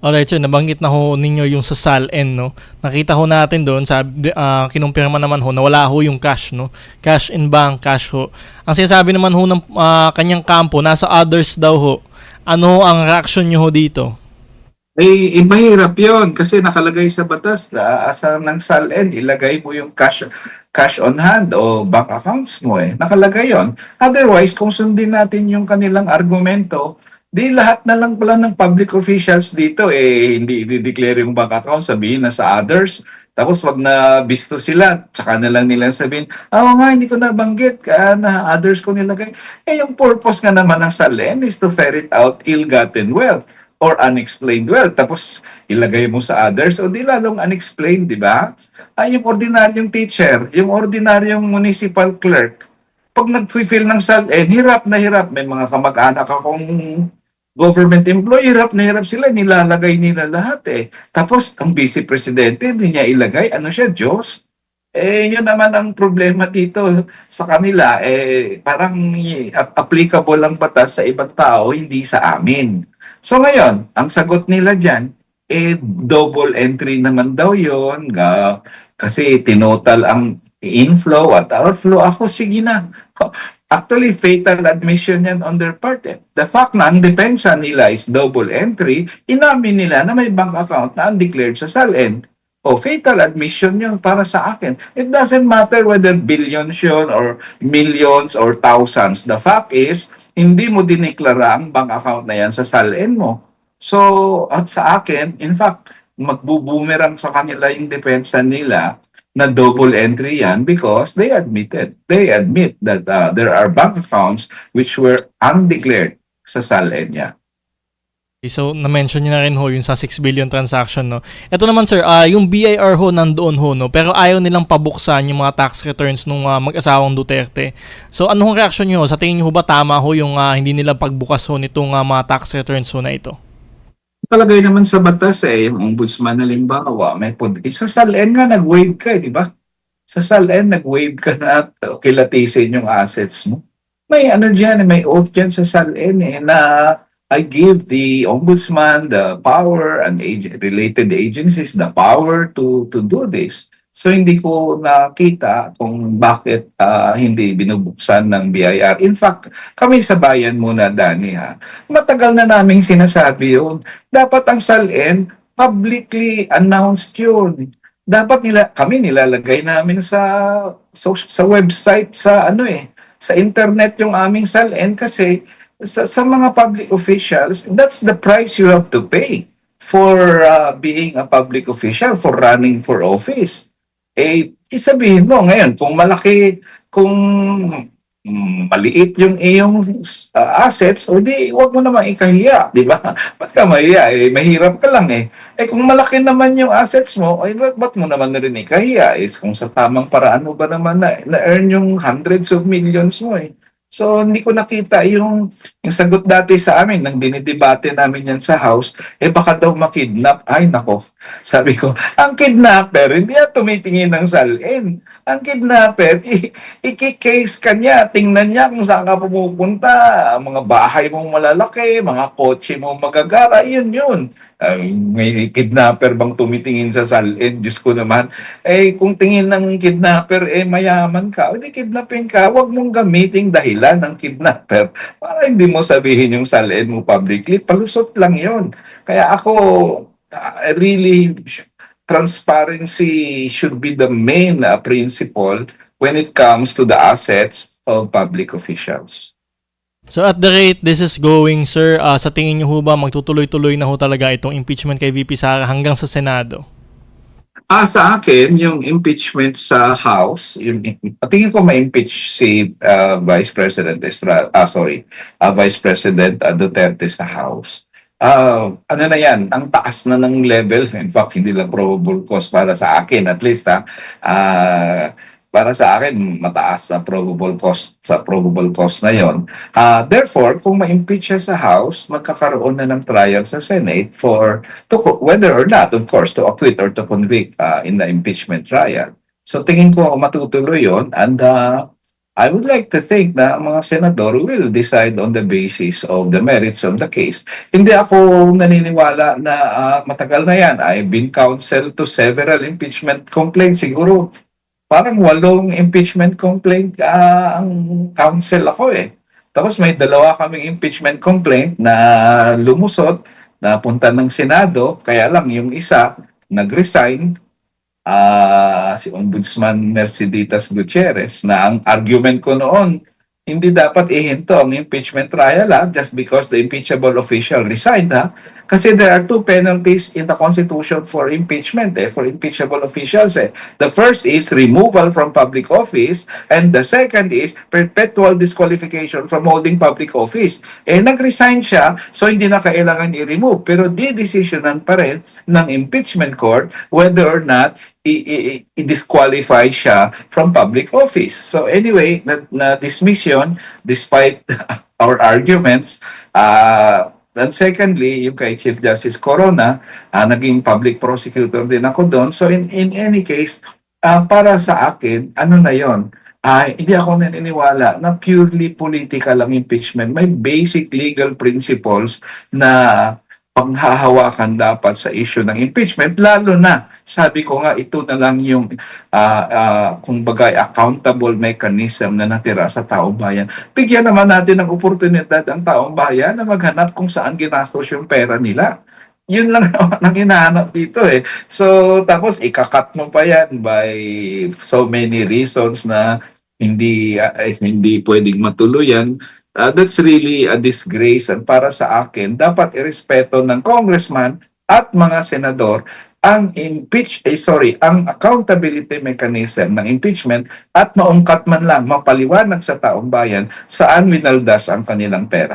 Alright, so nabanggit na ho ninyo yung sa SALN, no? Nakita ho natin doon, kinumpirma naman ho na wala ho yung cash, no? Cash in bank, cash ho. Ang sinasabi naman ho ng kanyang kampo, nasa others daw ho. Ano ho ang reaction nyo ho dito? Mahirap yun kasi nakalagay sa batas na asa ng SALN, ilagay mo yung cash on hand o bank accounts mo eh. Nakalagay yon. Otherwise, kung sundin natin yung kanilang argumento, di lahat na lang pala ng public officials dito hindi i-declare yung bank account, sabihin na sa others. Tapos wag na bisto sila, tsaka na lang nila sabihin, nga, hindi ko nabanggit, kaya na others ko nilagay. Yung purpose nga naman ng SALN is to ferret out ill-gotten wealth or unexplained wealth. Tapos ilagay mo sa others, o di lalong unexplained, di ba? Yung ordinaryong teacher, yung ordinaryong municipal clerk, pag nag-fill ng SALN, hirap na hirap. May mga kamag-anak akong government employee, hirap na hirap sila, nilalagay nila lahat eh. Tapos, ang vice presidente, hindi niya ilagay, ano siya, Diyos? Yun naman ang problema dito sa kanila, parang applicable ang batas sa ibang tao, hindi sa amin. So ngayon, ang sagot nila dyan, double entry naman daw yun, kasi tinotal ang inflow at outflow. Ako, sige na. Actually, fatal admission yan on their part. The fact na ang depensa nila is double entry, inamin nila na may bank account na undeclared sa SALN. Fatal admission yun para sa akin. It doesn't matter whether billions yun or millions or thousands. The fact is, hindi mo dineklara ang bank account na yan sa SALN mo. So, at sa akin, in fact, magbubumerang sa kanila yung depensa nila na double entry yan because they admit that there are bank accounts which were undeclared sa SALN niya. So, na-mention nyo na rin ho yung sa 6 billion transaction, no? Ito naman, sir, yung BIR ho nandoon ho, no? Pero ayaw nilang pabuksan yung mga tax returns nung mag-asawang Duterte. So, anong reaction nyo? Sa tingin nyo ba tama ho yung hindi nila pagbukas ho nitong mga tax returns ho na ito? Palagay naman sa batas yung ombudsman halimbawa, sa SALN nga nag-waive ka, di ba? Sa SALN nag-waive ka na kilatisin yung assets mo. May ano dyan, may oath dyan sa SALN na I give the ombudsman the power and related agencies the power to do this. So hindi ko nakita kung bakit hindi binubuksan ng BIR. In fact, kami sa bayan muna, Dani, matagal na naming sinasabi yun. Dapat ang SALN publicly announced yun. Dapat kami nilalagay namin sa website sa internet yung aming SALN kasi sa mga public officials, that's the price you have to pay for being a public official, for running for office. Isabihin mo ngayon, kung maliit yung iyong assets, o di, wag mo naman ikahiya, di ba? Ba't ka mahiya? Mahirap ka lang eh. Kung malaki naman yung assets mo, ba't mo naman na rin ikahiya? Kung sa tamang paraan mo ba naman na-earn yung hundreds of millions mo eh. So, hindi ko nakita yung sagot dati sa amin, nang dinidebate namin yan sa house, baka daw makidnap. Ay, nako. Sabi ko, ang kidnapper, hindi na tumitingin ng SALN. Ang kidnapper, i-case ka niya, tingnan niya kung saan ka pumupunta, mga bahay mong malalaki, mga kotse mong magagara, yun. May kidnapper bang tumitingin sa SALN? Diyos ko naman. Kung tingin ng kidnapper, mayaman ka, o di kidnapin ka, huwag mong gamiting dahilan ng kidnapper para hindi mo sabihin yung SALN mo publicly. Palusot lang yon. Kaya ako, really, transparency should be the main principle when it comes to the assets of public officials. So at the rate this is going, sir, sa tingin niyo ho ba magtutuloy-tuloy na ho talaga itong impeachment kay VP Sara hanggang sa Senado? Sa akin, yung impeachment sa House, tingin ko ma-impeach si Vice President Vice President Duterte sa House. Ano na yan, ang taas na ng level. In fact, hindi lang probable cause para sa akin, at least para sa akin, mataas sa probable cause na yon. Therefore, kung ma-impeach siya sa House, magkakaroon na ng trial sa Senate whether or not, of course, to acquit or to convict in the impeachment trial. So tingin ko matutuloy yon, and I would like to think na ang mga senador will decide on the basis of the merits of the case. Hindi ako naniniwala na matagal na yan. I've been counsel to several impeachment complaints. Siguro parang 8 impeachment complaint ang counsel ako eh. Tapos may 2 kaming impeachment complaint na lumusot, na punta ng Senado, kaya lang yung isa nag-resign, si Ombudsman Merceditas Gutierrez, na ang argument ko noon, hindi dapat ihinto ang impeachment trial just because the impeachable official resigned kasi there are 2 penalties in the Constitution for impeachment for impeachable officials The first is removal from public office and the second is perpetual disqualification from holding public office. Nag-resign siya, so hindi na kailangan i-remove, pero di-decisionan pa rin ng impeachment court whether or not i-disqualify siya from public office. So anyway, na-dismiss yun despite our arguments. And secondly, yung kay Chief Justice Corona, naging public prosecutor din ako doon. So in any case, para sa akin, ano na yon? Hindi ako naniniwala na purely political ang impeachment. May basic legal principles na panghahawakan dapat sa issue ng impeachment, lalo na, sabi ko nga, ito na lang yung kumbaga accountable mechanism na natira sa taong bayan. Bigyan naman natin ng oportunidad ang taong bayan na maghanap kung saan ginastos yung pera nila. Yun lang naman ang hinahanap dito So, tapos ikakat mo pa yan by so many reasons na hindi pwedeng matuloy yan. That's really a disgrace, and para sa akin, dapat irespeto ng congressman at mga senador ang ang accountability mechanism ng impeachment at maungkat man lang, mapaliwanag sa taong bayan saan winaldas ang kanilang pera.